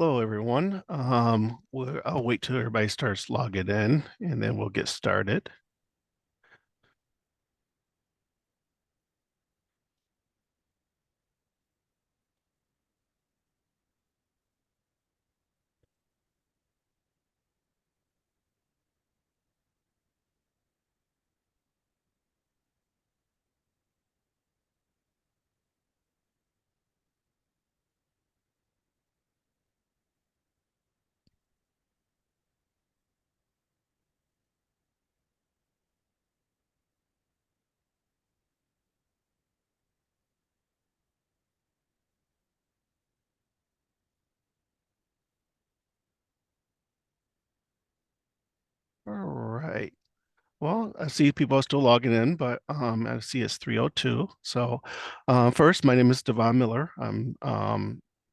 Hello, everyone. I'll wait till everybody starts logging in, and then we'll get started. All right. Well, I see people are still logging in, but I see it's 3:02. So first, my name is Devon Miller. I'm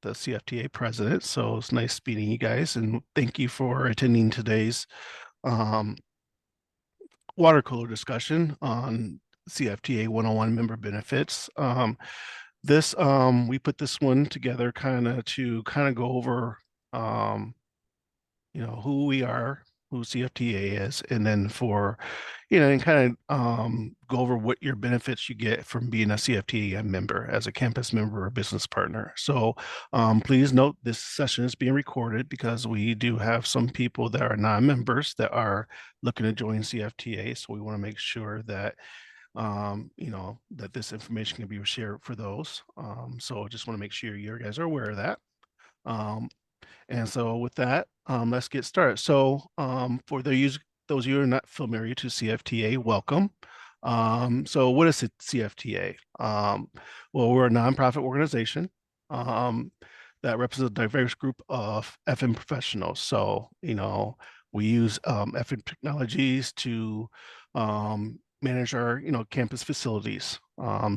the CFTA president. So it's nice meeting you guys, and thank you for attending today's um, water cooler discussion on CFTA 101 member benefits. We put this one together to go over um, who we are, who CFTA is, and then and go over what your benefits you get from being a CFTA member as a campus member or business partner. So please note this session is being recorded because we do have some people that are non-members that are looking to join CFTA. So we want to make sure that that this information can be shared for those. So I just want to make sure you guys are aware of that. Um, and so with that, let's get started. So for those of you who are not familiar to CFTA, welcome. So what is CFTA? Well, we're a nonprofit organization that represents a diverse group of FM professionals. So, we use FM technologies to manage our, campus facilities.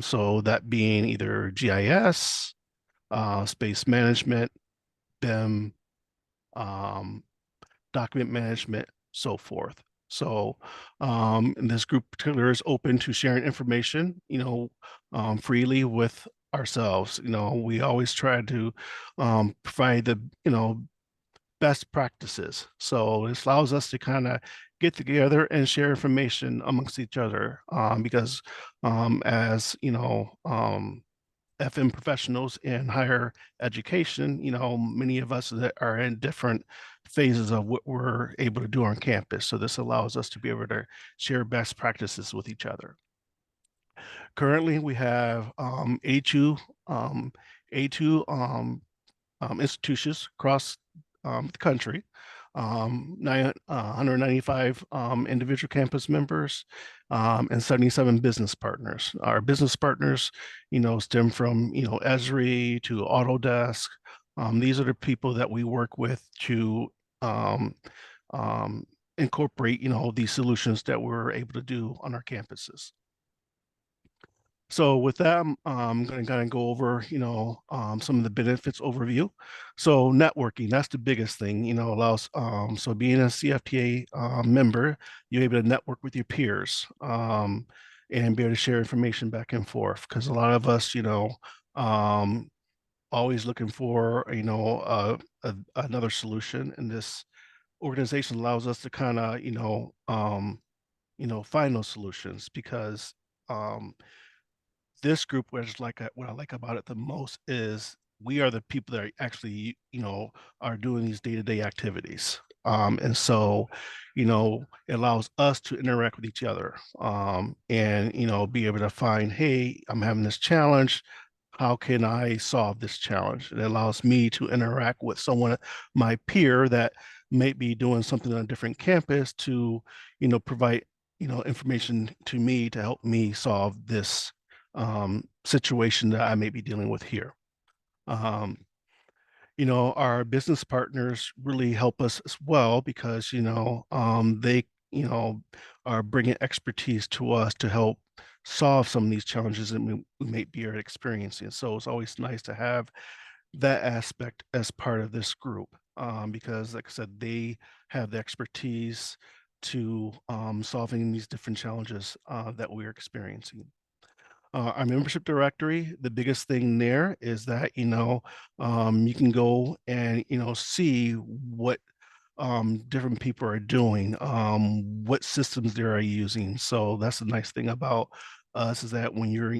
So that being either GIS, space management, BIM, um, document management, so forth. So this group particular is open to sharing information, freely with ourselves. We always try to provide the, best practices. So this allows us to kind of get together and share information amongst each other because as, FM professionals in higher education, many of us that are in different phases of what we're able to do on campus. So this allows us to be able to share best practices with each other. Currently, we have A2 um, A2 institutions across the country, 195 individual campus members, and 77 business partners. Our business partners, stem from, Esri to Autodesk. These are the people that we work with to um, um, incorporate, these solutions that we're able to do on our campuses. So with that, I'm going to kind of go over, some of the benefits overview. So networking, that's the biggest thing, allows, so being a CFTA member, you're able to network with your peers and be able to share information back and forth. Because a lot of us, um, always looking for, another solution. And this organization allows us to kind of, find those solutions because this group, which like what I like about it the most is we are the people that are actually, are doing these day-to-day activities. And so, it allows us to interact with each other and, be able to find, hey, I'm having this challenge. How can I solve this challenge? It allows me to interact with someone, my peer that may be doing something on a different campus to, provide, information to me to help me solve this situation that I may be dealing with here. Our business partners really help us as well because, they, are bringing expertise to us to help solve some of these challenges that we may be experiencing. So it's always nice to have that aspect as part of this group because, like I said, they have the expertise to solving these different challenges that we're experiencing. Our membership directory, the biggest thing there is that, you can go and, see what different people are doing, what systems they are using. So that's the nice thing about us is that when you're,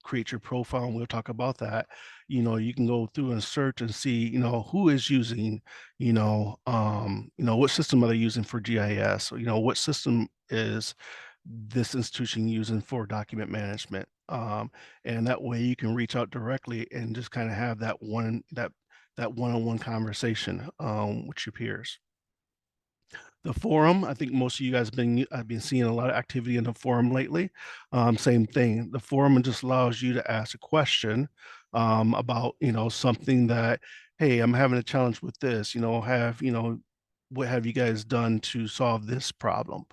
create your profile, and we'll talk about that, you can go through and search and see, who is using, what system are they using for GIS, or, what system is this institution using for document management. And that way you can reach out directly and just kind of have that one-on-one conversation with your peers. The forum, I think most of you guys I've been seeing a lot of activity in the forum lately. Same thing. The forum just allows you to ask a question about, something that, hey, I'm having a challenge with this, what have you guys done to solve this problem?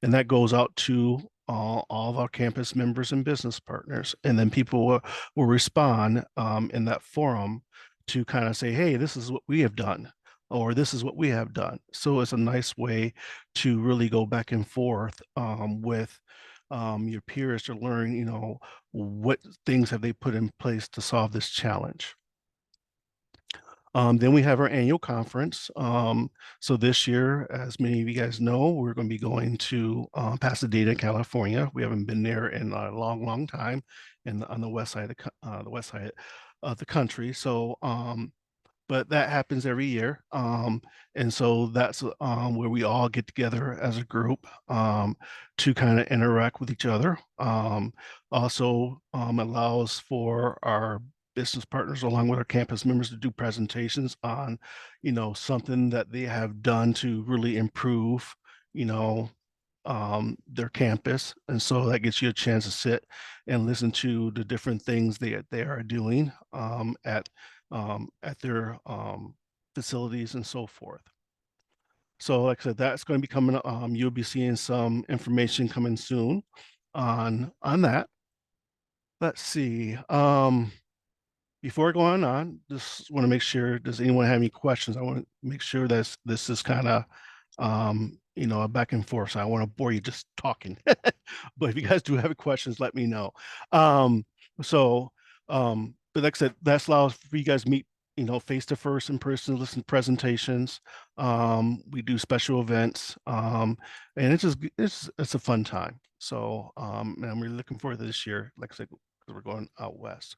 And that goes out to all of our campus members and business partners. And then people will respond in that forum to kind of say, hey, this is what we have done, or this is what we have done. So it's a nice way to really go back and forth with your peers to learn, what things have they put in place to solve this challenge. Then we have our annual conference. So this year, as many of you guys know, we're going to be going to Pasadena, California. We haven't been there in a long, long time, and on the west side of the west side of the country. So but that happens every year. And so that's where we all get together as a group to kind of interact with each other. Also allows for our business partners along with our campus members to do presentations on, something that they have done to really improve, you know, their campus. And so that gets you a chance to sit and listen to the different things they are doing at their facilities and so forth. So like I said, that's going to be coming. You'll be seeing some information coming soon on that. Let's see. Before going on, just want to make sure, does anyone have any questions? I want to make sure that this is kind of, a back and forth. So I want to bore you just talking. But if you guys do have questions, let me know. Um, so, but like I said, that allows for you guys to meet, face to face in person, listen to presentations. We do special events, and it's a fun time. So, and I'm really looking forward to this year. Like I said, 'cause we're going out west.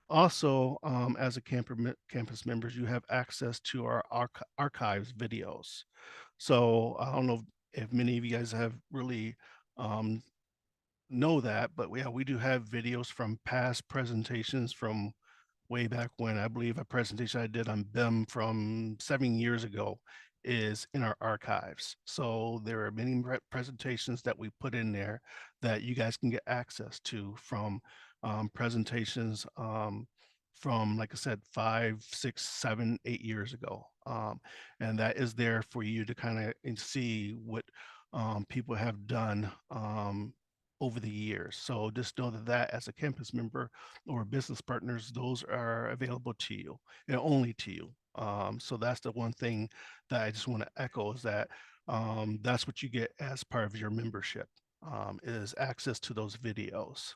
Also, as a campus members, you have access to our archives videos. So I don't know if many of you guys have really um, know that, but yeah, we do have videos from past presentations from way back when. I believe a presentation I did on BIM from 7 years ago is in our archives. So there are many presentations that we put in there that you guys can get access to from presentations from, like I said, 5, 6, 7, 8 years ago. And that is there for you to kind of see what people have done over the years. So just know that as a campus member or business partners, those are available to you and only to you. So that's the one thing that I just want to echo is that that's what you get as part of your membership is access to those videos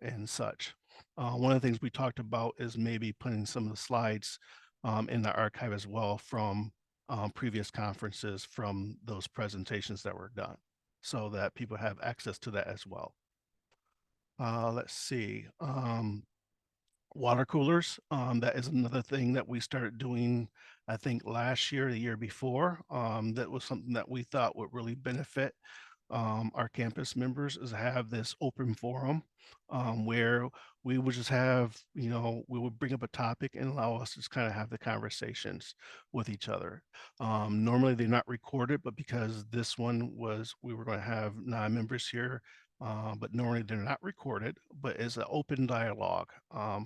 and such. One of the things we talked about is maybe putting some of the slides in the archive as well from previous conferences from those presentations that were done so that people have access to that as well. Let's see. Water coolers. That is another thing that we started doing, I think last year, the year before. That was something that we thought would really benefit our campus members is have this open forum where we would just have, we would bring up a topic and allow us to just kind of have the conversations with each other. Normally they're not recorded, but because this one was, we were going to have non-members here, but normally they're not recorded, but it's an open dialogue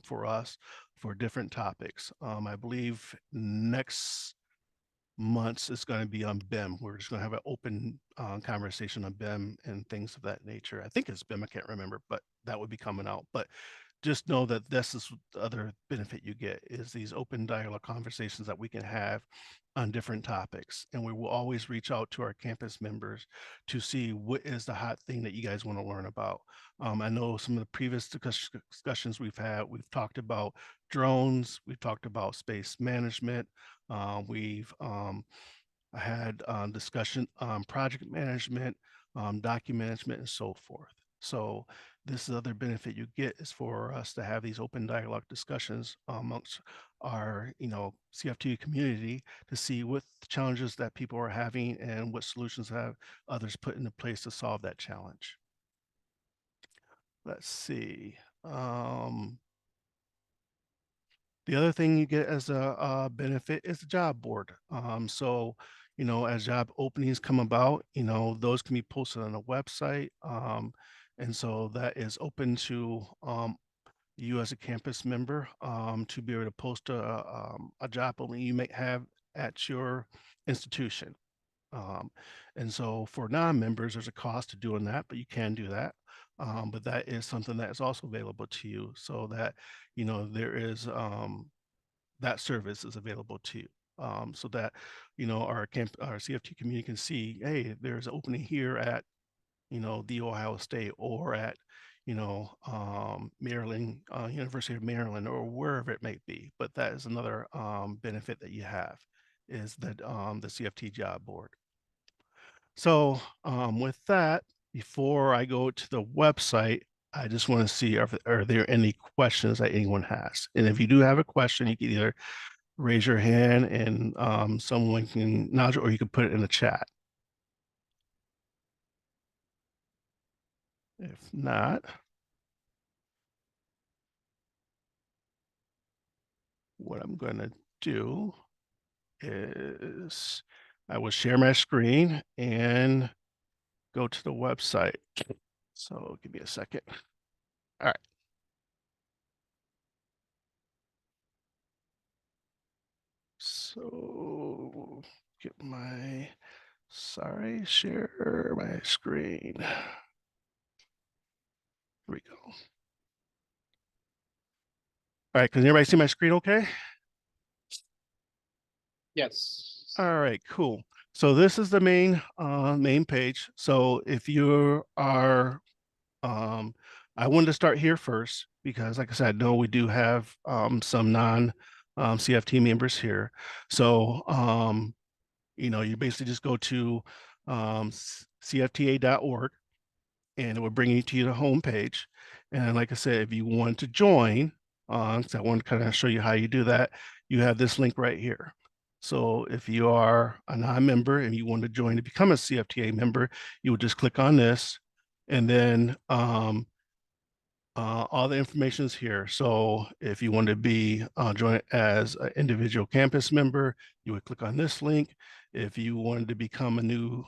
for us for different topics. I believe next months is going to be on BIM. We're just going to have an open conversation on BIM and things of that nature. I think it's BIM. I can't remember, but that would be coming out. But just know that this is the other benefit you get is these open dialogue conversations that we can have on different topics. And we will always reach out to our campus members to see what is the hot thing that you guys want to learn about. I know some of the previous discussions we've had, we've talked about drones, we've talked about space management, we've had discussion on project management, document management, and so forth. So this other benefit you get is for us to have these open dialogue discussions amongst our, CFT community to see what challenges that people are having and what solutions have others put into place to solve that challenge. Let's see. The other thing you get as a benefit is the job board. So, as job openings come about, those can be posted on a website. And so that is open to you as a campus member to be able to post a job opening you may have at your institution. Um, and so for non-members, there's a cost to doing that, but you can do that. But that is something that is also available to you so that, there is that service is available to you. So that, our CFT community can see, hey, there's an opening here at, the Ohio State or at, Maryland, University of Maryland or wherever it may be. But that is another benefit that you have is that the CFT job board. So with that, before I go to the website, I just want to see are there any questions that anyone has? And if you do have a question, you can either raise your hand and someone can nudge or you can put it in the chat. If not, what I'm going to do is I will share my screen and go to the website. So give me a second. All right. So get my, share my screen. Here we go. All right, can everybody see my screen okay? Yes. All right, cool. So this is the main page. So if you are, I wanted to start here first because, like I said, no, we do have some non CFT members here. So you basically just go to CFTA.org and it will bring you to the home page. And like I said, if you want to join, so I want to kind of show you how you do that, you have this link right here. So if you are a non-member and you want to join to become a CFTA member, you would just click on this and then all the information is here. So if you want to be join as an individual campus member, you would click on this link. If you wanted to become a new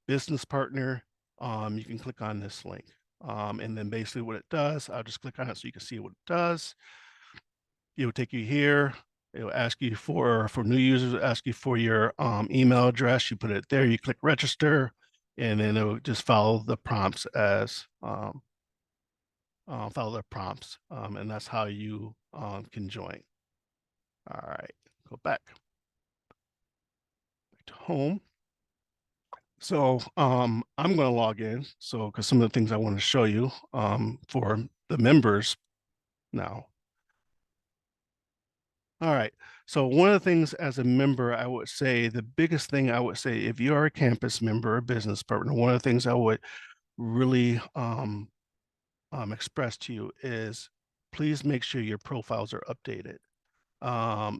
business partner, you can click on this link. And then basically what it does, I'll just click on it so you can see what it does. It will take you here. It will ask you for new users, ask you for your email address. You put it there, you click register, and then it will just follow the prompts as follow the prompts, and that's how you can join. All right, go back to home. So I'm going to log in. So because some of the things I want to show you for the members now. All right. So one of the things as a member, I would say the biggest thing I would say if you are a campus member or business partner, one of the things I would really express to you is please make sure your profiles are updated.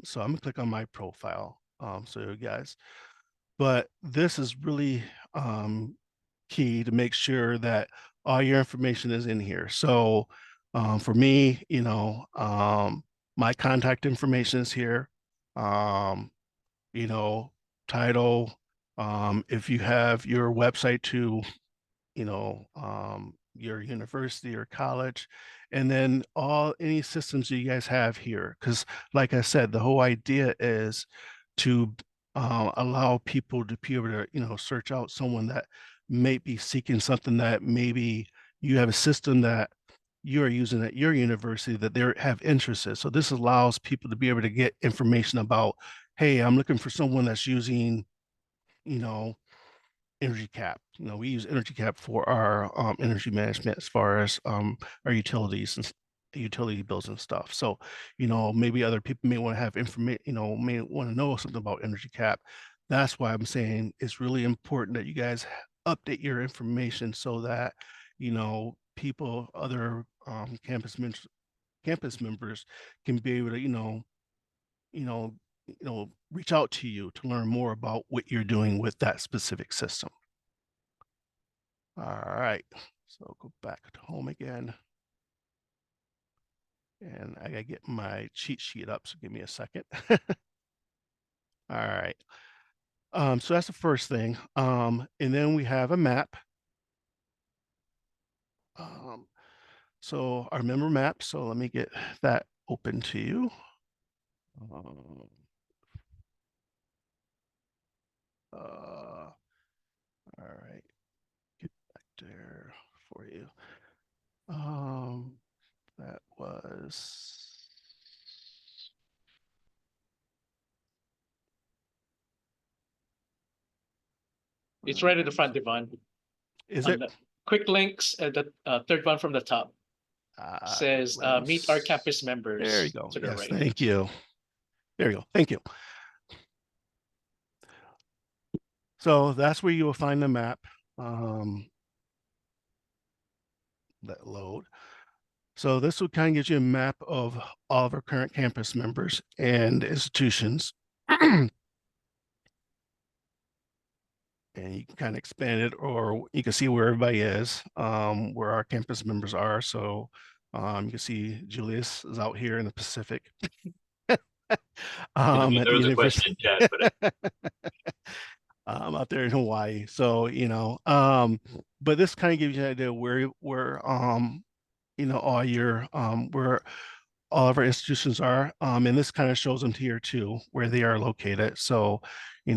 So I'm gonna click on my profile. So you guys, but this is really key to make sure that all your information is in here. So for me, my contact information is here. Um, you know, title. If you have your website to your university or college, and then any systems you guys have here. Because, like I said, the whole idea is to allow people to be able to, search out someone that may be seeking something that maybe you have a system that you're using at your university that they have interests in. So this allows people to be able to get information about, hey, I'm looking for someone that's using, you know, energy cap. We use energy cap for our energy management as far as our utilities and utility bills and stuff. So, maybe other people may want to have information, may want to know something about energy cap. That's why I'm saying it's really important that you guys update your information so that, people, other campus members can be able to, you know, reach out to you to learn more about what you're doing with that specific system. All right, so go back to home again. And I gotta get my cheat sheet up, so give me a second. All right. So that's the first thing. And then we have a map. So our member map. So let me get that open to you. All right, get back there for you. That was. It's right at the front, Devon. Is it? Quick links at the third one from the top. Says meet our campus members. There you go. To the Yes, right. thank you. There you go. Thank you. So that's where you will find the map. That load. So this will kind of give you a map of all of our current campus members and institutions. And you can kind of expand it, or you can see where everybody is, where our campus members are. So you can see Julius is out here in the Pacific. There was a question in chat, but out there in Hawaii. So, but this kind of gives you an idea where all your where all of our institutions are. And this kind of shows them here too, where they are located. So, we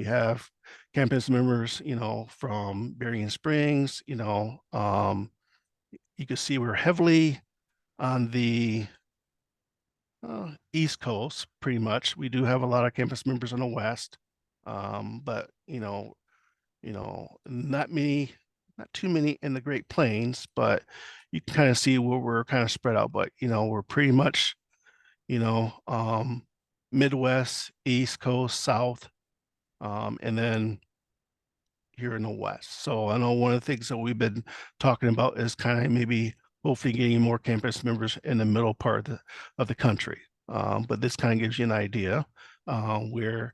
have campus members, from Berrien Springs, you can see we're heavily on the East Coast, pretty much. We do have a lot of campus members in the West, but not many, not too many in the Great Plains, but you can kind of see where we're kind of spread out. But we're pretty much, Midwest, East Coast, South, and then here in the West. So I know one of the things that we've been talking about is kind of maybe hopefully getting more campus members in the middle part of the country. But this kind of gives you an idea where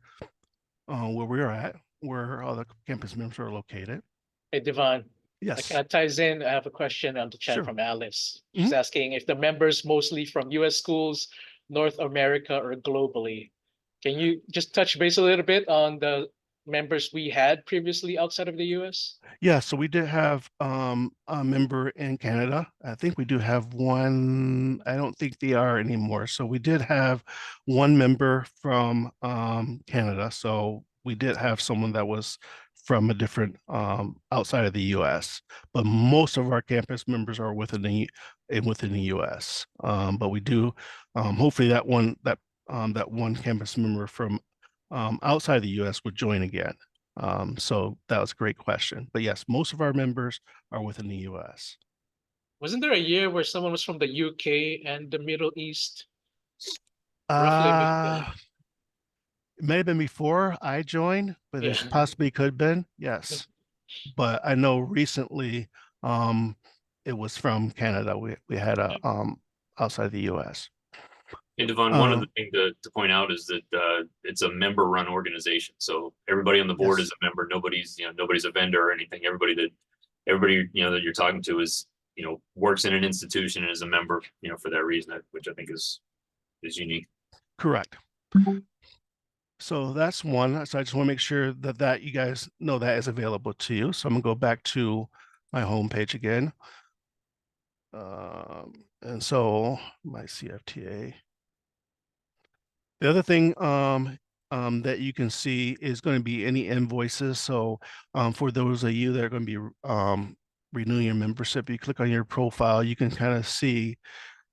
we're at, where all the campus members are located. Hey, Devon. Yes. That kind of ties in. I have a question on the chat Sure. from Alice. She's asking if the members mostly from US schools, North America, or globally. Can you just touch base a little bit on the members we had previously outside of the US? Yeah, so we did have a member in Canada. I think we do have one. I don't think they are anymore. So we did have one member from Canada. So we did have someone that was from a different outside of the US, but most of our campus members are within the US. But we do hopefully that one campus member from outside the US would join again. So that was a great question. But yes, most of our members are within the US. Wasn't there a year where someone was from the UK and the Middle East? Roughly. It may have been before I joined, but Yeah. it possibly could have been. Yes. But I know recently it was from Canada. We had a outside the US. And Devon, one of the things to point out is that it's a member-run organization. So everybody on the board Yes. is a member. Nobody's a vendor or anything. Everybody that you're talking to is works in an institution and is a member for that reason, which I think is unique. Correct. So that's one. So I just want to make sure that you guys know that is available to you. So I'm gonna go back to my home page again. And so my CFTA. The other thing that you can see is going to be any invoices. So for those of you that are going to be renew your membership, you click on your profile, you can kind of see,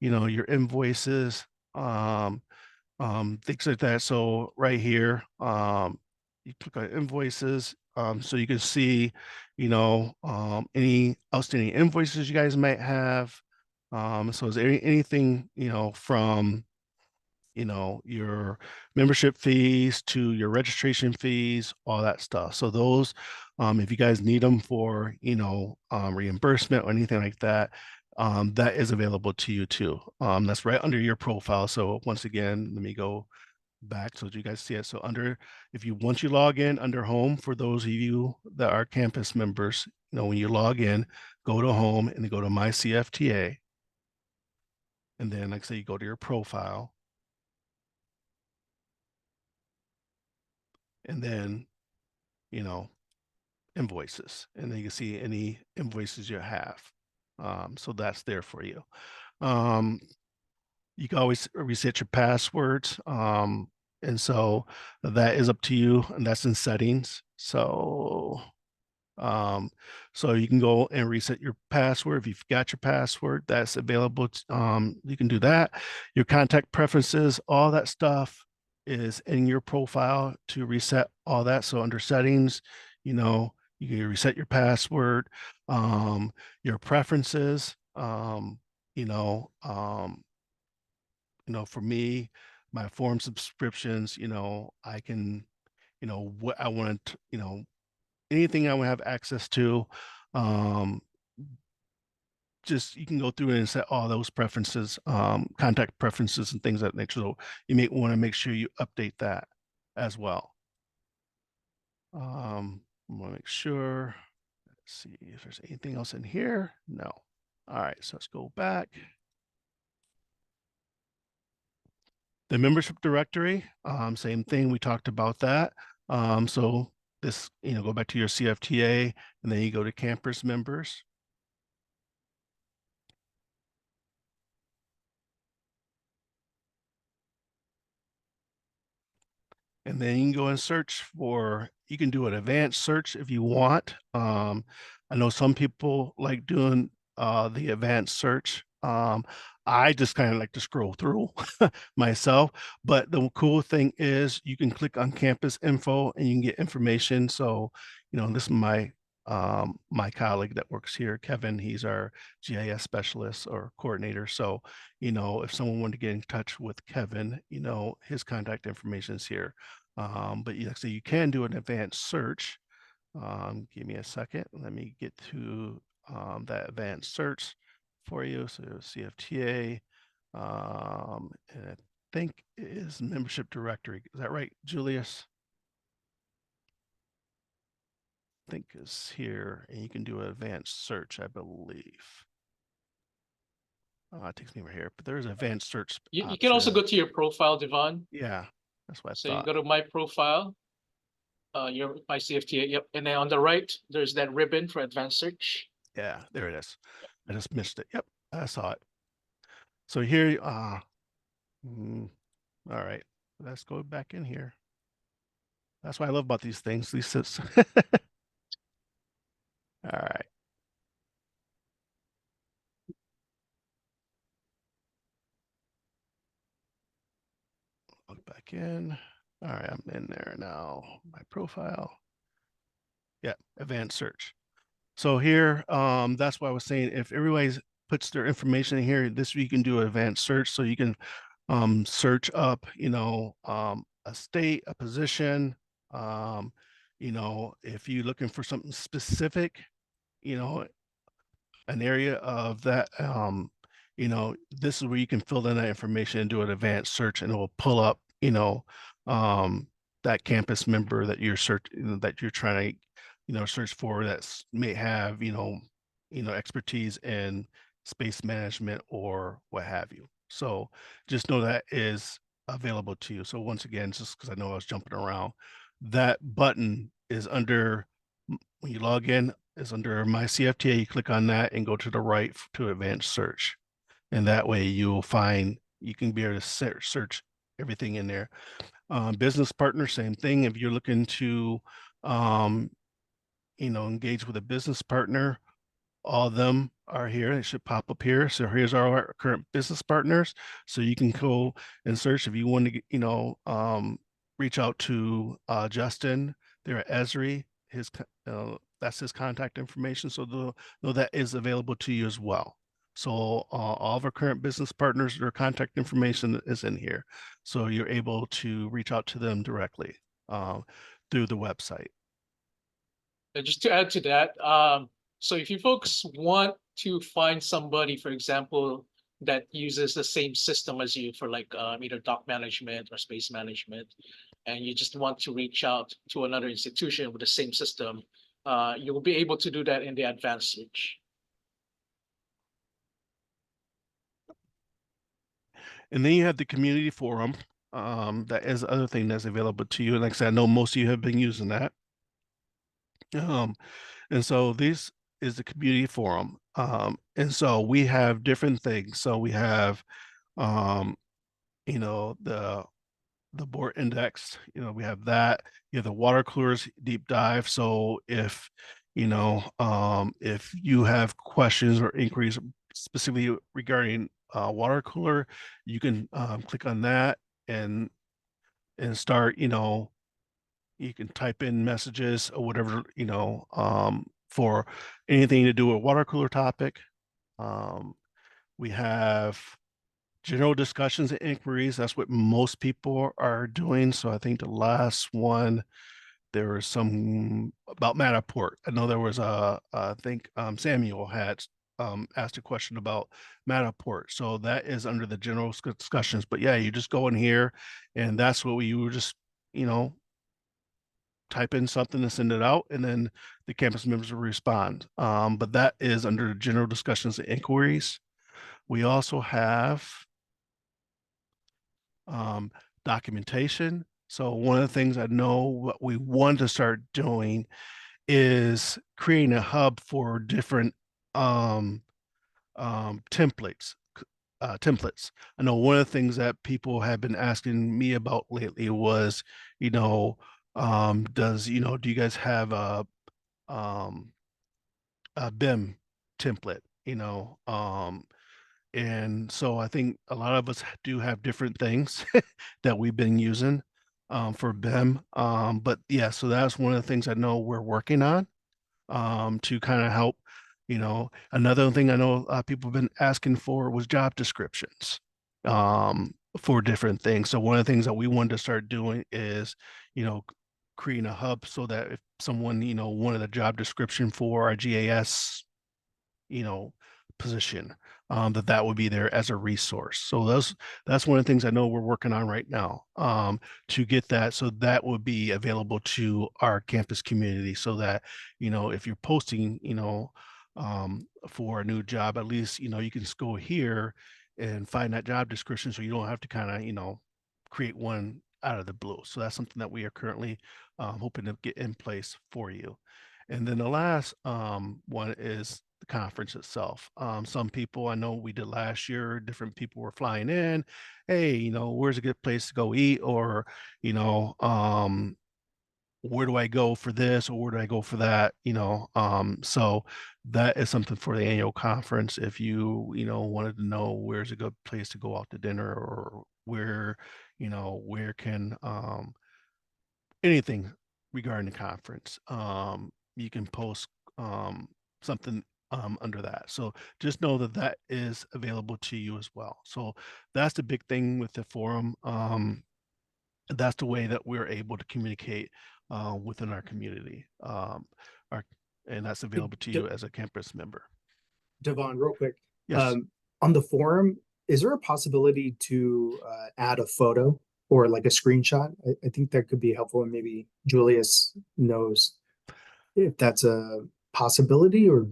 your invoices, things like that. So right here, you click on invoices, so you can see, any outstanding invoices you guys might have. So is there anything, from, your membership fees to your registration fees, all that stuff. So those, if you guys need them for, reimbursement or anything like that, that is available to you too. That's right under your profile. So once again, let me go back so that you guys see it. So once you log in under home, for those of you that are campus members, when you log in, go to home and then go to my CFTA. And then, like I say, you go to your profile. And then, invoices, and then you can see any invoices you have. So that's there for you. You can always reset your passwords. And so that is up to you, and that's in settings. Um, so you can go and reset your password. If you've got your password, that's available. You can do that. Your contact preferences, all that stuff is in your profile to reset all that. So under settings, you can reset your password, your preferences, for me, my forum subscriptions, I can, what I want, anything I would have access to. Um, just you can go through and set all those preferences, contact preferences and things of that nature. So you may want to make sure you update that as well. I want to make sure. Let's see if there's anything else in here. No. All right, so let's go back. The membership directory, same thing. We talked about that. So this, go back to your CFTA, and then you go to campus members. And then you can go and search for, you can do an advanced search if you want. I know some people like doing the advanced search. I just kind of like to scroll through myself, but the cool thing is you can click on campus info and you can get information. So, this is my colleague that works here, Kevin. He's our GIS specialist or coordinator. So, if someone wanted to get in touch with Kevin, his contact information is here. But so you can do an advanced search. Give me a second. Let me get to that advanced search for you. So CFTA, and I think it is membership directory. Is that right, Julius? I think is here, and you can do an advanced search, I believe. It takes me over here, but there's an advanced search You can also option. go to your profile, Devon. Yeah, that's what I So thought. you go to my profile, my CFTA, yep. And then on the right, there's that ribbon for advanced search. Yeah, there it is. I just missed it. Yep, I saw it. So here, all right, let's go back in here. That's what I love about these things. These all right. Log back in. All right, I'm in there now. My profile. Yeah, advanced search. So here, that's why I was saying if everybody puts their information in here, this you can do an advanced search. So you can search up, a state, a position, if you're looking for something specific, an area of that, this is where you can fill in that information and do an advanced search, and it will pull up, that campus member that you're that you're trying to, search for that may have, expertise in space management or what have you. So just know that is available to you. So once again, just because I know I was jumping around, that button is under, when you log in, is under my CFTA. You click on that and go to the right to advanced search. And that way you can be able to search everything in there. Business partner, same thing. If you're looking to, engage with a business partner, all of them are here. They should pop up here. So here's our current business partners. So you can go and search if you want to get, reach out to Justin there at Esri. That's his contact information. So know that is available to you as well. So all of our current business partners, their contact information is in here. So you're able to reach out to them directly through the website. And just to add to that, so if you folks want to find somebody, for example, that uses the same system as you for like either dock management or space management, and you just want to reach out to another institution with the same system, you will be able to do that in the advanced search. And then you have the community forum. That is the other thing that's available to you. And like I said, I know most of you have been using that. And so this is the community forum. And so we have different things. So we have, you know, the board index, we have that. You have the water coolers deep dive. So if you have questions or inquiries specifically regarding water cooler, you can click on that and start, you can type in messages or whatever, for anything to do with water cooler topic. We have general discussions and inquiries. That's what most people are doing. So I think the last one, there was some about Matterport. I know there was I think Samuel had asked a question about Matterport. So that is under the general discussions. But yeah, you just go in here and that's what you just, type in something and send it out, and then the campus members will respond. But that is under general discussions and inquiries. We also have documentation. So one of the things I know what we want to start doing is creating a hub for different templates. I know one of the things that people have been asking me about lately was, do you guys have um, a BIM template? And so I think a lot of us do have different things that we've been using for BIM. But yeah, so that's one of the things I know we're working on to kind of help. Another thing I know people have been asking for was job descriptions for different things. So one of the things that we wanted to start doing is, creating a hub so that if someone, wanted a job description for our GAS, you know, position, that would be there as a resource. So that's one of the things I know we're working on right now, to get that. So that would be available to our campus community so that, if you're posting, for a new job, at least, you can just go here and find that job description so you don't have to kind of, create one out of the blue. So that's something that we are currently hoping to get in place for you. And then the last one is the conference itself. Some people I know we did last year, different people were flying in. Hey, where's a good place to go eat? Or, where do I go for this or where do I go for that? So that is something for the annual conference. If you, wanted to know where's a good place to go out to dinner or where can anything regarding the conference. You can post something under that. So just know that that is available to you as well. So that's the big thing with the forum. That's the way that we're able to communicate within our community. And that's available to you as a campus member. Devon, real quick. Yes. On the forum, is there a possibility to add a photo or like a screenshot? I think that could be helpful, and maybe Julius knows if that's a possibility or.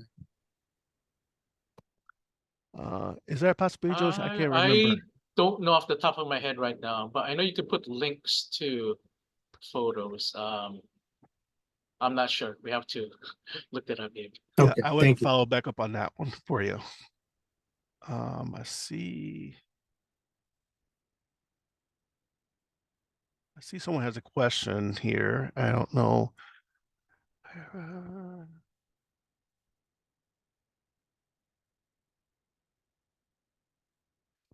Is there a possibility, Josh? I can't remember. I don't know off the top of my head right now, but I know you can put links to photos. I'm not sure. We have to look that up here. Yeah, Okay, I would thank you. follow back up on that one for you. I see someone has a question here. I don't know.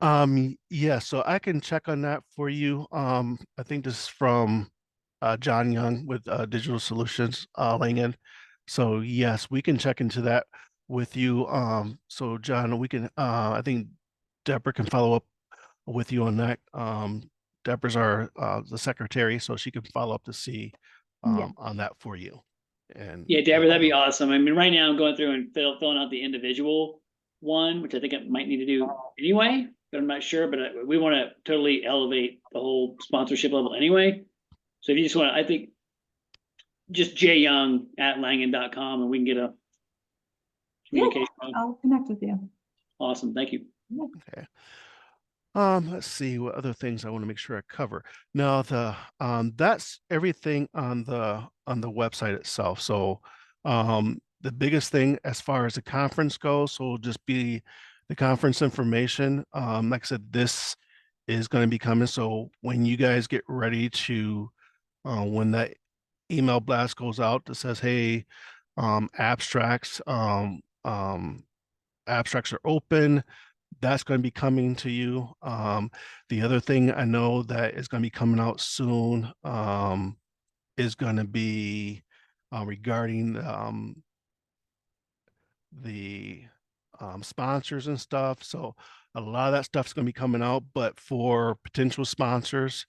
Yeah, so I can check on that for you. I think this is from John Young with Digital Solutions, Langen. So yes, we can check into that with you. So John, we can I think Deborah can follow up with you on that. Deborah's our the secretary, so she can follow up to see Yeah. on that for you. And Yeah, Deborah, that'd be awesome. I mean, right now I'm going through and filling out the individual one, which I think I might need to do anyway, but I'm not sure. But we want to totally elevate the whole sponsorship level anyway. So if you just want to, I think just jyoung@langen.com and we can get a communication. I'll connect with you. Awesome. Thank you. okay. Let's see what other things I want to make sure I cover. Now that's everything on the website itself. So the biggest thing as far as the conference goes, so it'll just be the conference information. Like I said, this is going to be coming. So when you guys get ready to when that email blast goes out that says, hey, abstracts, abstracts are open, that's going to be coming to you. The other thing I know that is going to be coming out soon is going to be regarding the sponsors and stuff. So a lot of that stuff is going to be coming out, but for potential sponsors,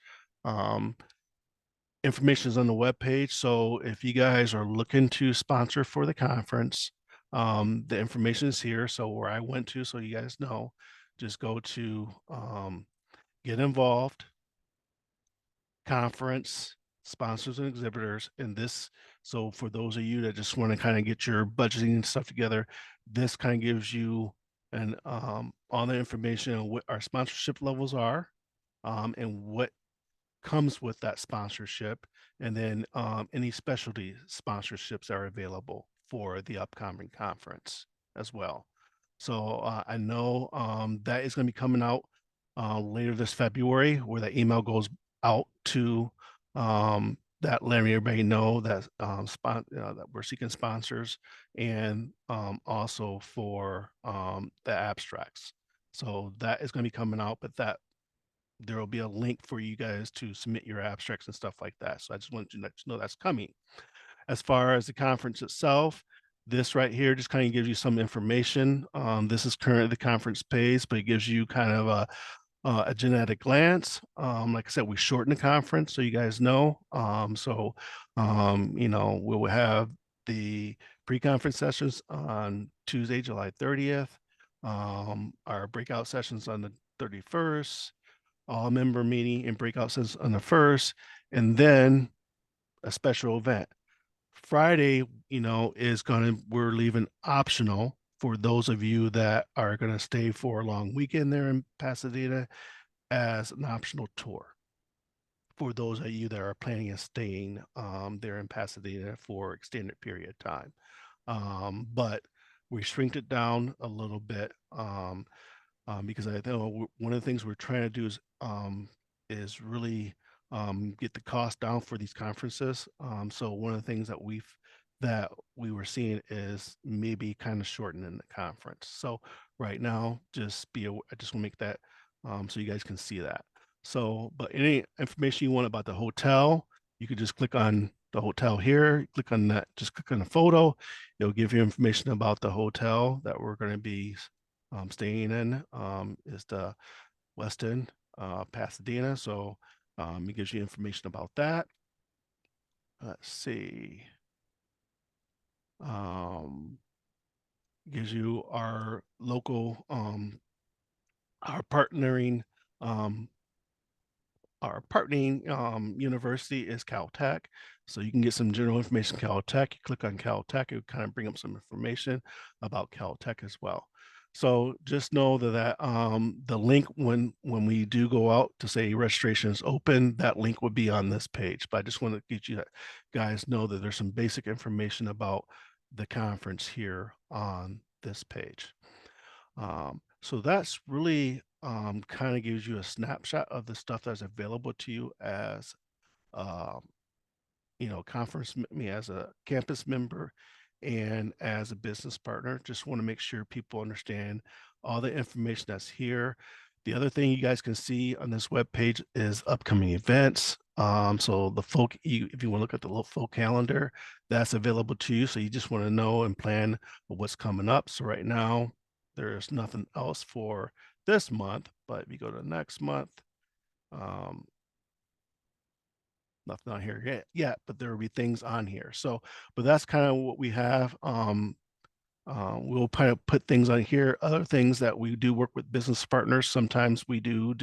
information is on the webpage. So if you guys are looking to sponsor for the conference, the information is here. So where I went to, so you guys know, just go to get involved, conference, sponsors and exhibitors. And this, so for those of you that just want to kind of get your budgeting and stuff together, this kind of gives you and all the information on what our sponsorship levels are and what comes with that sponsorship, and then any specialty sponsorships are available for the upcoming conference as well. So I know that is going to be coming out later this February, where the email goes out to that letting everybody know that that we're seeking sponsors, and also for the abstracts. So that is going to be coming out, but that there will be a link for you guys to submit your abstracts and stuff like that. So I just wanted you to know that's coming. As far as the conference itself, this right here just kind of gives you some information. This is currently the conference page, but it gives you kind of a agenda at a glance. Like I said, we shorten the conference, so you guys know. You know, we'll have the pre-conference sessions on Tuesday, July 30th. Our breakout sessions on the 31st, all member meeting and breakout sessions on the 1st, and then a special event. Friday, you know, we're leaving optional for those of you that are going to stay for a long weekend there in Pasadena as an optional tour. For those of you that are planning on staying there in Pasadena for extended period of time. But we shrinked it down a little bit because I know one of the things we're trying to do is really get the cost down for these conferences. So one of the things that we were seeing is maybe kind of shortening the conference. So right now, I just want to make that so you guys can see that. So, but any information you want about the hotel, you could just click on the hotel here, click on that, just click on the photo. It'll give you information about the hotel that we're going to be staying in is the Westin Pasadena. So it gives you information about that. Let's see. Gives you our local, our partnering university is Caltech. So you can get some general information Caltech. You click on Caltech, it would kind of bring up some information about Caltech as well. So just know that the link when we do go out to say registration is open, that link would be on this page. But I just want to get you guys know that there's some basic information about the conference here on this page. So that's really kind of gives you a snapshot of the stuff that's available to you as you know, me as a campus member and as a business partner. Just want to make sure people understand all the information that's here. The other thing you guys can see on this web page is upcoming events. So the if you want to look at the little full calendar, that's available to you. So you just want to know and plan what's coming up. So right now, there's nothing else for this month, but if you go to next month, nothing on here yet, but there will be things on here. So, but that's kind of what we have. We'll kind of put things on here, other things that we do work with business partners. Sometimes we do,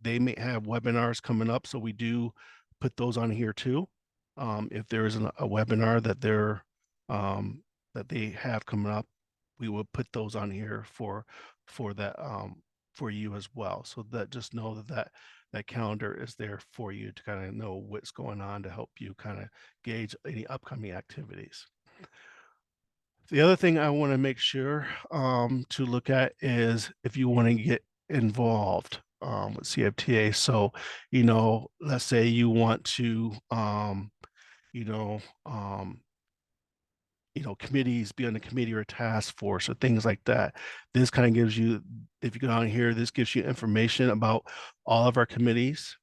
they may have webinars coming up. So we do put those on here too. If there is a webinar that they have coming up, we will put those on here for that, for you as well. So that just know that calendar is there for you to kind of know what's going on to help you kind of gauge any upcoming activities. The other thing I want to make sure to look at is if you want to get involved with CFTA. So, let's say you want to, you know, um, committees, be on a committee or a task force or things like that. This kind of gives you, if you go down here, this gives you information about all of our committees,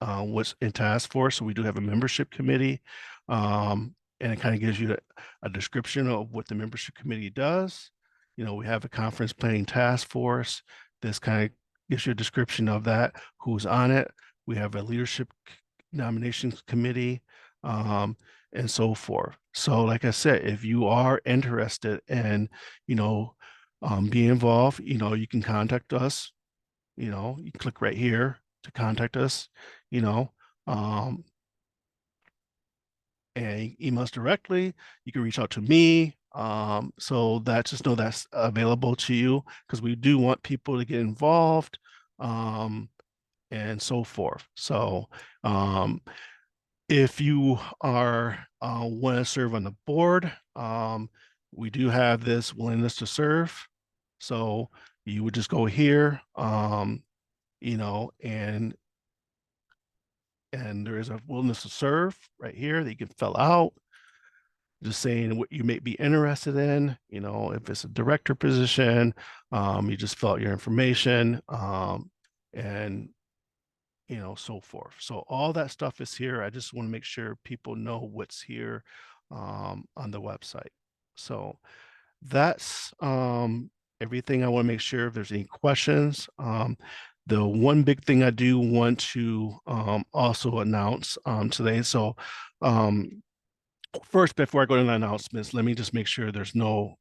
what's in task force. So we do have a membership committee, and it kind of gives you a description of what the membership committee does. We have a conference planning task force. This kind of gives you a description of that, who's on it. We have a leadership nominations committee, and so forth. So like I said, if you are interested in, being involved, you can contact us. You click right here to contact us, you know, um, and email us directly. You can reach out to me. So that just know that's available to you because we do want people to get involved, and so forth. So, if you are want to serve on the board, we do have this willingness to serve. So you would just go here, and there is a willingness to serve right here that you can fill out, just saying what you may be interested in. If it's a director position, you just fill out your information, and so forth. So all that stuff is here. I just want to make sure people know what's here on the website. So that's everything. I want to make sure if there's any questions. The one big thing I do want to also announce today. So first, before I go to the announcements, let me just make sure there's no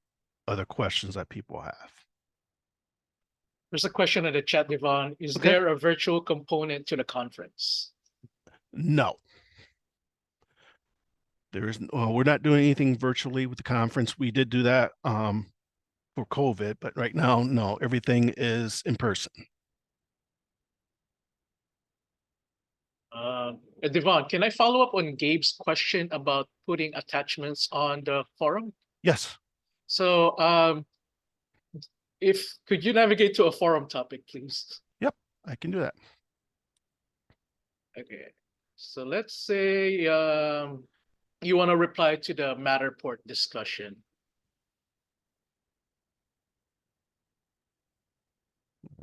other questions that people have. There's a question in the chat, Devon. Is Okay. there a virtual component to the conference? No. We're not doing anything virtually with the conference. We did do that for COVID, but right now, no, everything is in person. Devon, can I follow up on Gabe's question about putting attachments on the forum? Yes. So could you navigate to a forum topic, please? Yep, I can do that. Okay. So let's say you want to reply to the Matterport discussion.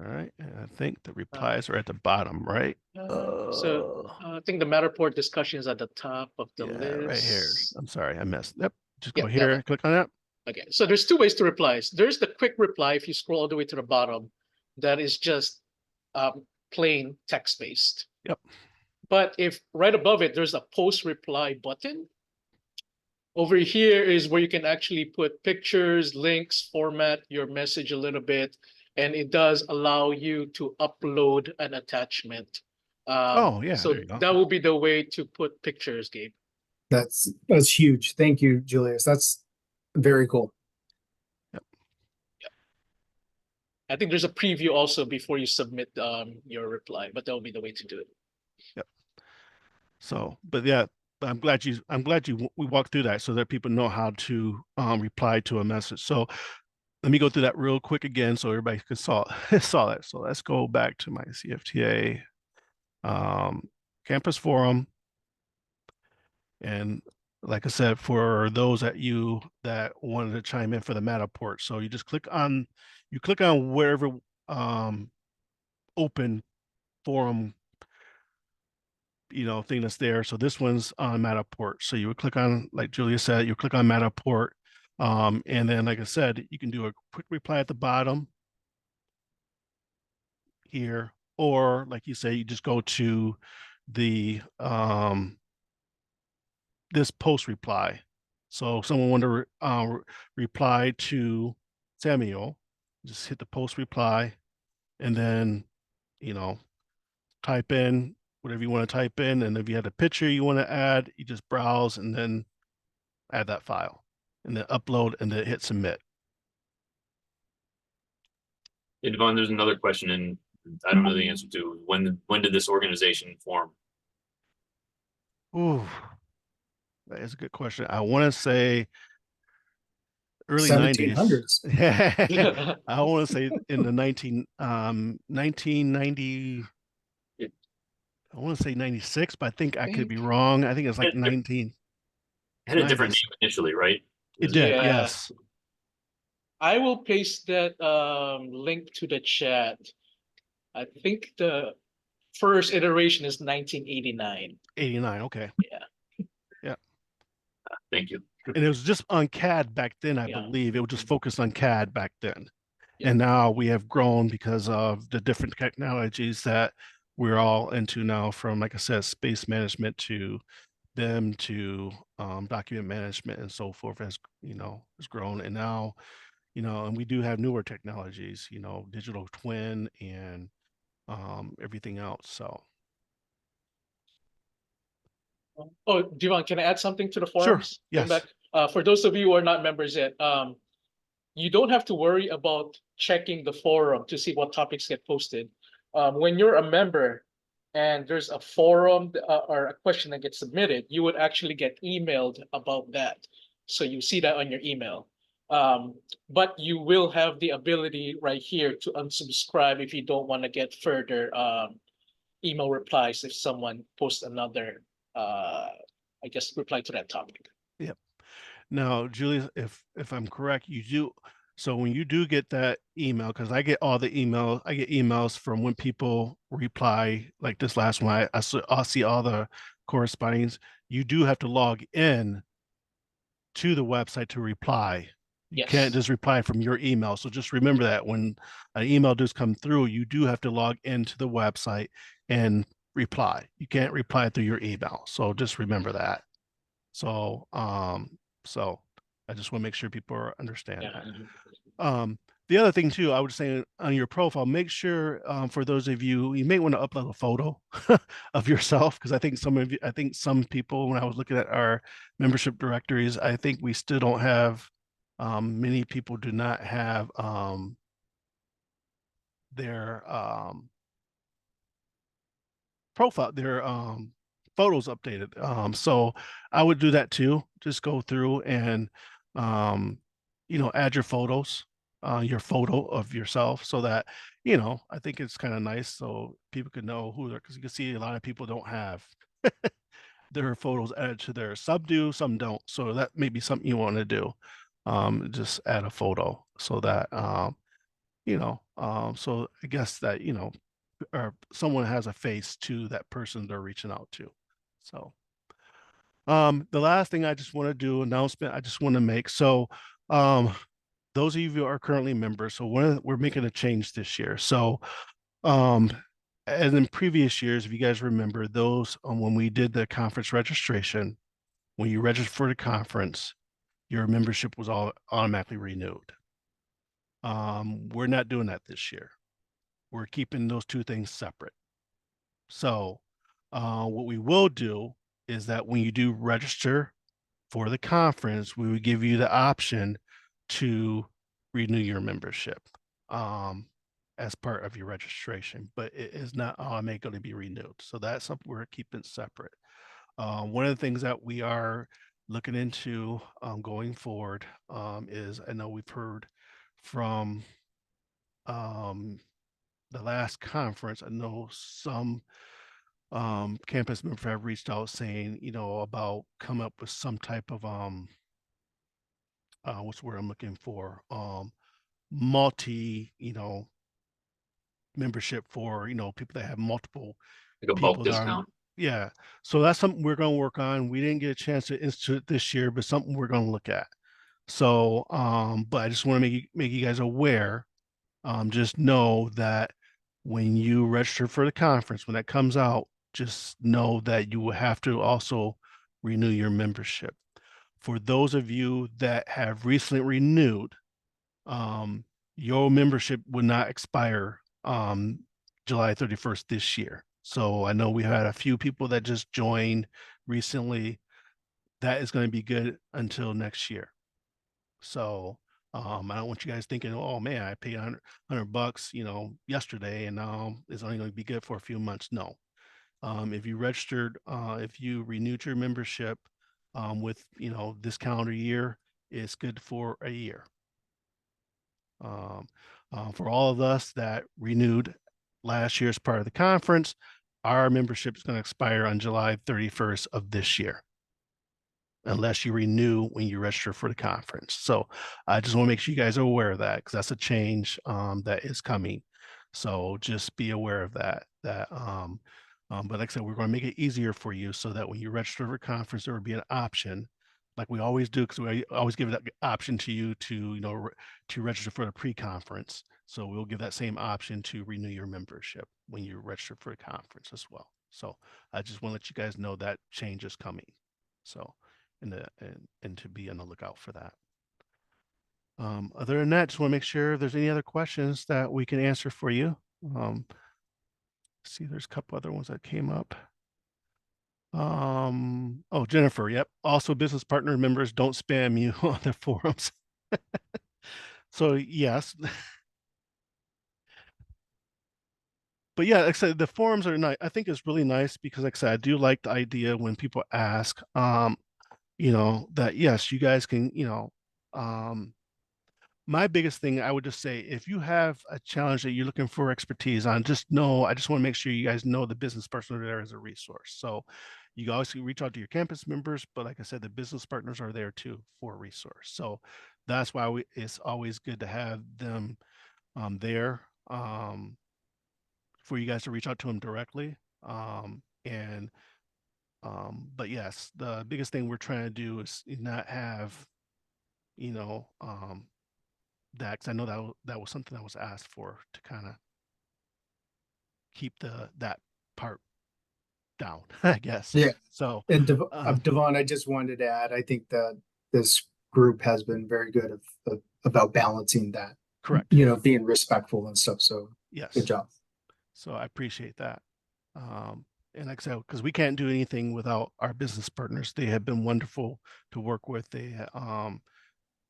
All right. And I think the replies are at the bottom, right? So I think the Matterport discussion is at the top of the list. Right here. I'm sorry, I missed. Yep. Just go Yeah, here, click on that. Okay, so there's two ways to reply. There's the quick reply if you scroll all the way to the bottom, that is just plain text-based. Yep. But if right above it, there's a post reply button. Over here is where you can actually put pictures, links, format your message a little bit, and it does allow you to upload an attachment. Oh, yeah, So there you go. that will be the way to put pictures, Gabe. That's huge. Thank you, Julius. That's very cool. I think there's a preview also before you submit your reply, but that will be the way to do it. Yep. So, but yeah, I'm glad we walked through that so that people know how to reply to a message. So let me go through that real quick again so everybody can saw that. So let's go back to my CFTA campus forum. And like I said, for those that wanted to chime in for the Matterport, so you click on wherever open forum, thing that's there. So this one's on Matterport. So you would click on, like Julia said, you click on Matterport. And then, like I said, you can do a quick reply at the bottom here, or like you say, you just go to the this post reply. So if someone wanted to reply to Samuel, just hit the post reply, and then type in whatever you want to type in, and if you had a picture you want to add, you just browse and then add that file, and then upload, and then hit submit. And Devon, there's another question, and I don't know the answer to. When did this organization form? Ooh, that is a good question. I want to say early 90s. 1700s. I want to say in the 1990. I want to say 96, but I think I could be wrong. I think it's like It 1990s. had a different name initially, right? It did, Yeah. yes. I will paste that link to the chat. I think the first iteration is 1989. 89, okay. Thank you. And it was just on CAD back then, I Yeah. believe. It was just focused on CAD back then. Yeah. And now we have grown because of the different technologies that we're all into now, from, like I said, space management to them to document management and so forth, has grown. And now, and we do have newer technologies, digital twin and everything else. So Oh, Devon, can I add something to the sure, forums? Going yes. back, for those of you who are not members yet, you don't have to worry about checking the forum to see what topics get posted. When you're a member and there's a forum or a question that gets submitted, you would actually get emailed about that. So you see that on your email. But you will have the ability right here to unsubscribe if you don't want to get further email replies if someone posts another I guess reply to that topic. Yep. Now, Julia, if I'm correct, you do. So when you do get that email, because I get all the email, I get emails from when people reply, like this last one. I'll see all the correspondings. You do have to log in to the website to reply. You can't Yes. just reply from your email. So just remember that when an email does come through, you do have to log into the website and reply. You can't reply through your email. So just remember that. So so I just want to make sure people understand Yeah. that. The other thing too, I would say on your profile, make sure for those of you, you may want to upload a photo of yourself, because I think some people, when I was looking at our membership directories, I think we still don't have, many people do not have their profile, their photos updated. So I would do that too. Just go through and add your photos, your photo of yourself, so that I think it's kind of nice so people can know who they're, because you can see a lot of people don't have their photos added to their sub do, some don't. So that may be something you want to do. Just add a photo so that so I guess that or someone has a face to that person they're reaching out to. So the last thing I just want to do, announcement I just want to make. So those of you who are currently members, so we're making a change this year. So as in previous years, if you guys remember those, when we did the conference registration, when you registered for the conference, your membership was all automatically renewed. We're not doing that this year. We're keeping those two things separate. So what we will do is that when you do register for the conference, we would give you the option to renew your membership as part of your registration, but it is not automatically going to be renewed. So that's something we're keeping separate. One of the things that we are looking into going forward is, I know we've heard from the last conference, I know some campus members have reached out saying, about come up with some type of what's the word I'm looking for? Multi, membership for, people that have multiple Like a people bulk that are, discount. yeah. So that's something we're going to work on. We didn't get a chance to institute it this year, but something we're going to look at. So, but I just want to make you guys aware. Just know that when you register for the conference, when that comes out, just know that you will have to also renew your membership. For those of you that have recently renewed, your membership would not expire July 31st this year. So I know we had a few people that just joined recently. That is going to be good until next year. So I don't want you guys thinking, oh man, I paid $100, yesterday, and now it's only going to be good for a few months. No. If you registered, if you renewed your membership with, this calendar year, it's good for a year. For all of us that renewed last year as part of the conference, our membership is going to expire on July 31st of this year, unless you renew when you register for the conference. So I just want to make sure you guys are aware of that, because that's a change that is coming. So just be aware of that. But like I said, we're going to make it easier for you so that when you register for a conference, there will be an option, like we always do, because we always give that option to you to, to register for the pre-conference. So we'll give that same option to renew your membership when you register for a conference as well. So I just want to let you guys know that change is coming. So and to be on the lookout for that. Other than that, just want to make sure if there's any other questions that we can answer for you. See, there's a couple other ones that came up. Oh, Jennifer, yep. Also, business partner members don't spam you on the forums. So yes. But yeah, like I said, the forums are nice. I think it's really nice because, like I said, I do like the idea when people ask, that yes, you guys can, my biggest thing, I would just say, if you have a challenge that you're looking for expertise on, just know, I just want to make sure you guys know the business partner there is a resource. So you can always reach out to your campus members, but like I said, the business partners are there too for a resource. So that's why it's always good to have them there for you guys to reach out to them directly. But yes, the biggest thing we're trying to do is not have, that, because I know that was something that was asked for, to kind of keep that part down, I guess. Yeah. So And Devon, I just wanted to add, I think that this group has been very good about balancing that, correct. being respectful and stuff. So Yes. good job. So I appreciate that. And like I said, because we can't do anything without our business partners. They have been wonderful to work with. They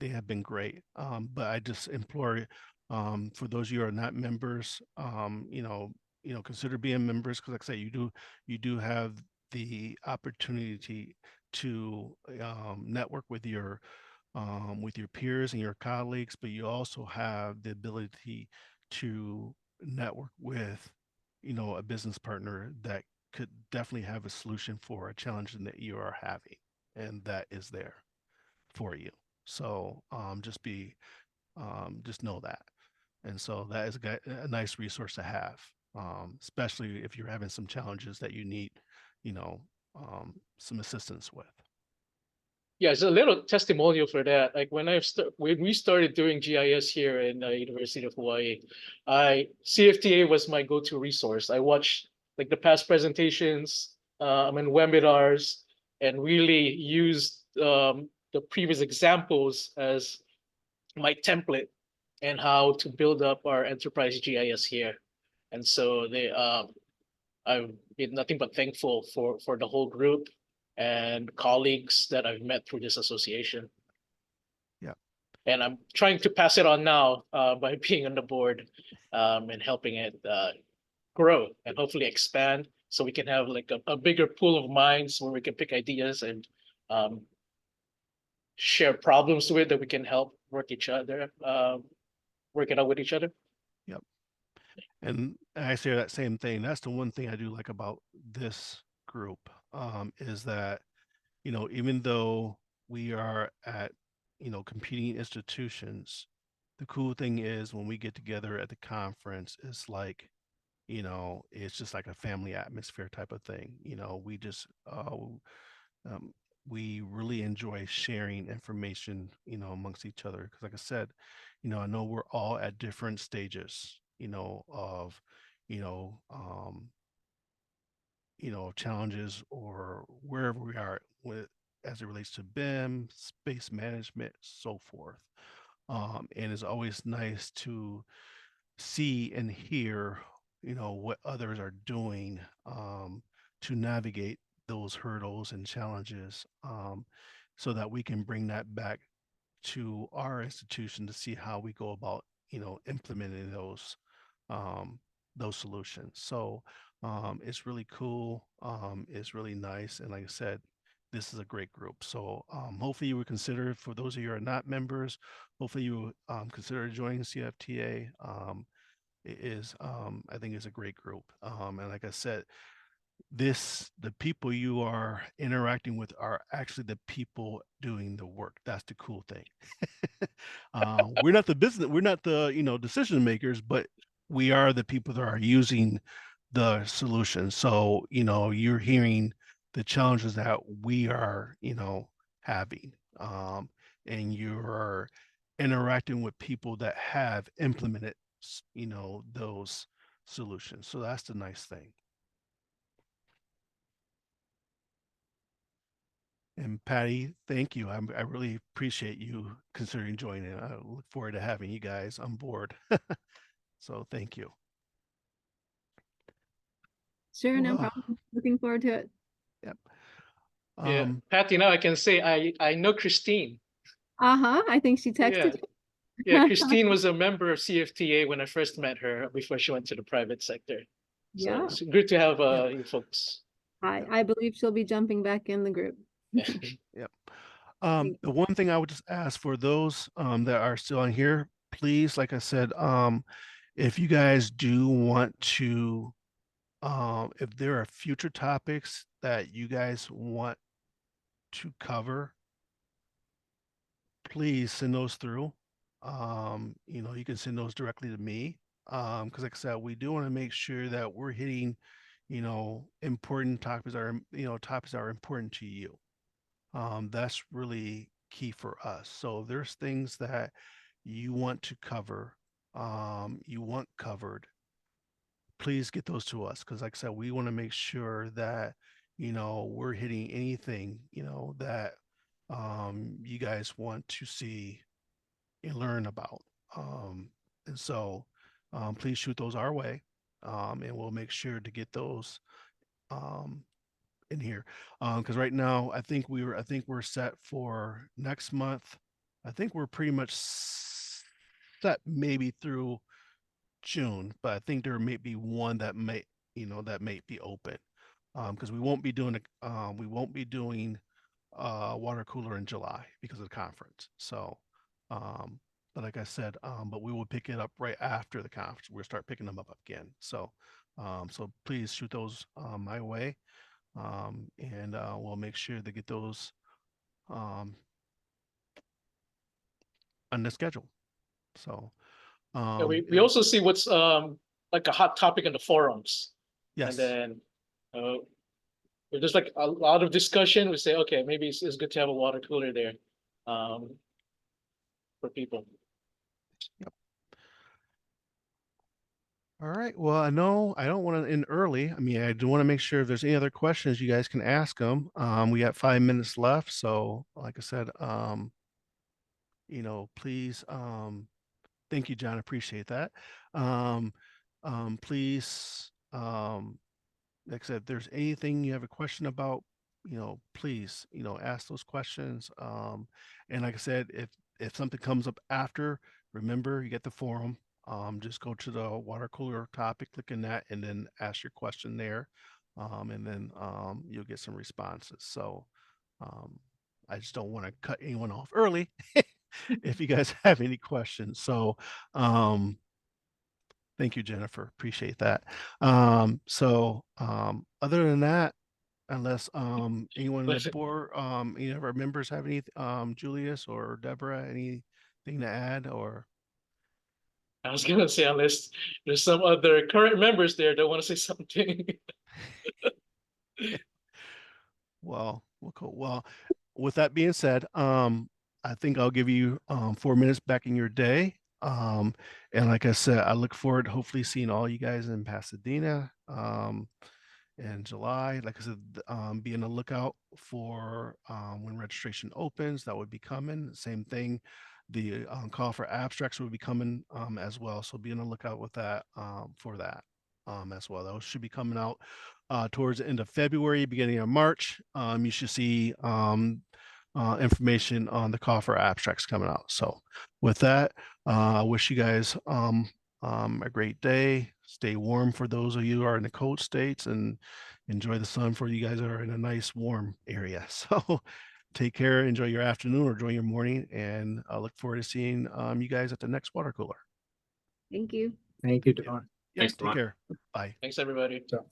have been great. But I just implore, for those of you who are not members, consider being members, because like I say, you do have the opportunity to network with your peers and your colleagues, but you also have the ability to network with, a business partner that could definitely have a solution for a challenge that you are having, and that is there for you. So just know that. And so that is a nice resource to have, especially if you're having some challenges that you need, some assistance with. Yeah, it's a little testimonial for that. Like when when we started doing GIS here in University of Hawaii, CFTA was my go-to resource. I watched like the past presentations, and webinars, and really used the previous examples as my template and how to build up our enterprise GIS here. And so I've been nothing but thankful for the whole group and colleagues that I've met through this association. Yeah. And I'm trying to pass it on now by being on the board, and helping it grow and hopefully expand, so we can have like a bigger pool of minds where we can pick ideas and share problems with that we can help work it out with each other. Yep. And I say that same thing. That's the one thing I do like about this group, is that, even though we are at, competing institutions, the cool thing is when we get together at the conference, it's like it's just like a family atmosphere type of thing. We just um, we really enjoy sharing information, amongst each other. Because, like I said, I know we're all at different stages, of, you know, um, challenges or wherever we are with as it relates to BIM, space management, so forth. And it's always nice to see and hear, what others are doing, to navigate those hurdles and challenges, so that we can bring that back to our institution to see how we go about, implementing um, those solutions. So it's really cool. It's really nice, and like I said, this is a great group. So hopefully you would consider, for those of you who are not members, hopefully you consider joining CFTA. It is, I think, is a great group. And like I said, the people you are interacting with are actually the people doing the work. That's the cool thing. We're not the, decision makers, but we are the people that are using the solution. So, you're hearing the challenges that we are, having. And you're interacting with people that have implemented, those solutions. So that's the nice thing. And Patty, thank you. I really appreciate you considering joining. I look forward to having you guys on board. So thank you. Sure, no Well, problem. Looking forward to it. yep. Yeah, Patty, now I can say I know Christine. Uh-huh. I think she Yeah. texted you. Yeah, Christine was a member of CFTA when I first met her before she went to the private sector. So Yeah. it's good to have Yep. you folks. I believe she'll be jumping back in the group. Yep. Thank- The one thing I would just ask for those that are still on here, please, like I said, if you guys do want to, if there are future topics that you guys want to cover, please send those through. You can send those directly to me. Because like I said, we do want to make sure that we're hitting, important topics that are important to you. That's really key for us. So if there's things that you want to cover, you want covered, please get those to us. Because like I said, we want to make sure that, we're hitting anything, that you guys want to see and learn about. And so please shoot those our way. And we'll make sure to get those um, in here. Because right now I think we're set for next month. I think we're pretty much set maybe through June, but I think there may be one that may be open. Because we won't be doing water cooler in July because of the conference. So, but like I said, but we will pick it up right after the conference. We'll start picking them up again. So, so please shoot those my way, and we'll make sure to get those um, on the schedule. So, Yeah, we also see what's like a hot topic in the forums. And yes, then if there's like a lot of discussion, we say, okay, maybe it's good to have a water cooler there um, for people. all right. Well, I know I don't want to end early. I mean, I do want to make sure if there's any other questions, you guys can ask them. We got 5 minutes left. So like I said, please, thank you, John. Appreciate that. Please, like I said, if there's anything you have a question about, please, ask those questions. And like I said, if something comes up after, remember you get the forum. Just go to the water cooler topic, click in that, and then ask your question there. And then you'll get some responses. So I just don't want to cut anyone off early if you guys have any questions. So thank you, Jennifer. Appreciate that. Other than that, unless anyone on the board, any of our members have any, Julius or Deborah, anything to add or? I was gonna say, unless there's some other current members there that want to say something. Well, cool. Well, with that being said, I think I'll give you 4 minutes back in your day. And like I said, I look forward to hopefully seeing all you guys in Pasadena in July. Like I said, be on the lookout for when registration opens. That would be coming. Same thing. The call for abstracts will be coming as well. So be on the lookout with that for that as well. Those should be coming out towards the end of February, beginning of March. You should see information on the call for abstracts coming out. So with that, I wish you guys a great day. Stay warm for those of you who are in the cold states, and enjoy the sun for you guys that are in a nice warm area. So take care, enjoy your afternoon or enjoy your morning, and I look forward to seeing you guys at the next water cooler. Thank you. Thank you, Devon. Yeah, Thanks, take Devon. care. Bye. Thanks, everybody. So.